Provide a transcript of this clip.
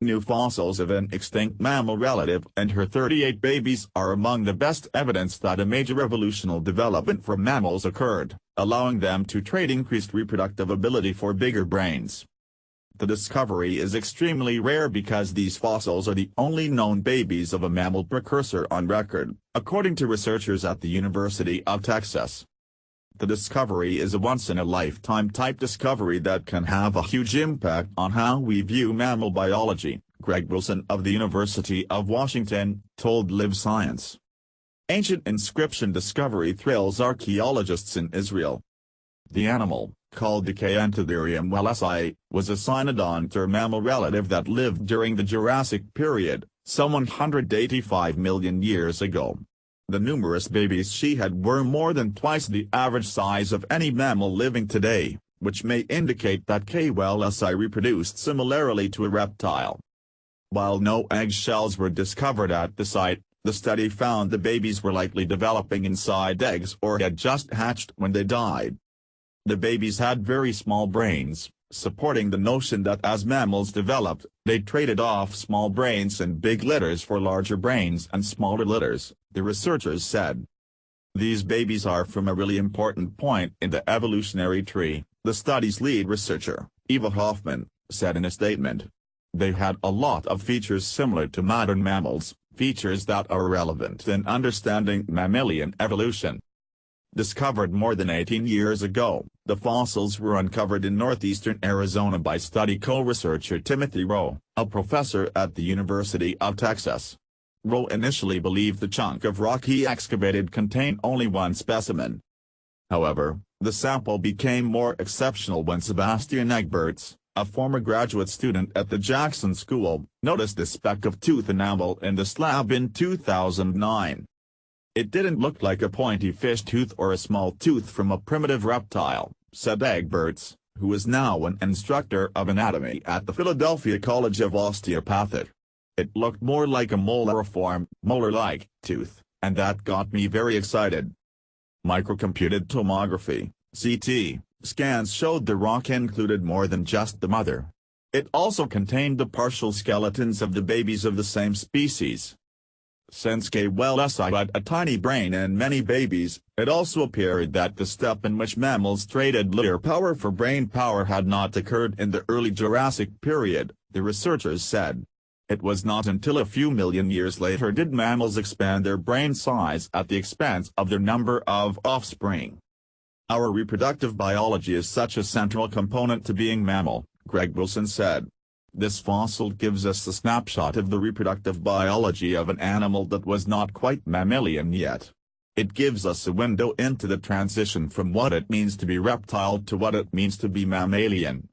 New fossils of an extinct mammal relative and her 38 babies are among the best evidence that a major evolutional development for mammals occurred, allowing them to trade increased reproductive ability for bigger brains. The discovery is extremely rare because these fossils are the only known babies of a mammal precursor on record, according to researchers at the University of Texas. The discovery is a once-in-a-lifetime type discovery that can have a huge impact on how we view mammal biology, Greg Wilson of the University of Washington told Live Science. Ancient inscription discovery thrills archaeologists in Israel. The animal, called Decanthoderium wellesi, was a cynodont mammal relative that lived during the Jurassic period, some 185 million years ago. The numerous babies she had were more than twice the average size of any mammal living today, which may indicate that wellesi reproduced similarly to a reptile. While no eggshells were discovered at the site, the study found the babies were likely developing inside eggs or had just hatched when they died. The babies had very small brains, supporting the notion that as mammals developed, they traded off small brains and big litters for larger brains and smaller litters, the researchers said. These babies are from a really important point in the evolutionary tree, the study's lead researcher, Eva Hoffman, said in a statement. They had a lot of features similar to modern mammals, features that are relevant in understanding mammalian evolution. Discovered more than 18 years ago, the fossils were uncovered in northeastern Arizona by study co-researcher Timothy Rowe, a professor at the University of Texas. Rowe initially believed the chunk of rock he excavated contained only one specimen. However, the sample became more exceptional when Sebastian Egberts, a former graduate student at the Jackson School, noticed a speck of tooth enamel in the slab in 2009. It didn't look like a pointy fish tooth or a small tooth from a primitive reptile, said Egberts, who is now an instructor of anatomy at the Philadelphia College of Osteopathy. It looked more like a molariform, molar-like, tooth, and that got me very excited. Microcomputed tomography, CT, scans showed the rock included more than just the mother. It also contained the partial skeletons of the babies of the same species. Since wellesi had a tiny brain and many babies, it also appeared that the step in which mammals traded litter power for brain power had not occurred in the early Jurassic period, the researchers said. It was not until a few million years later did mammals expand their brain size at the expense of their number of offspring. Our reproductive biology is such a central component to being mammal, Greg Wilson said. This fossil gives us a snapshot of the reproductive biology of an animal that was not quite mammalian yet. It gives us a window into the transition from what it means to be reptile to what it means to be mammalian.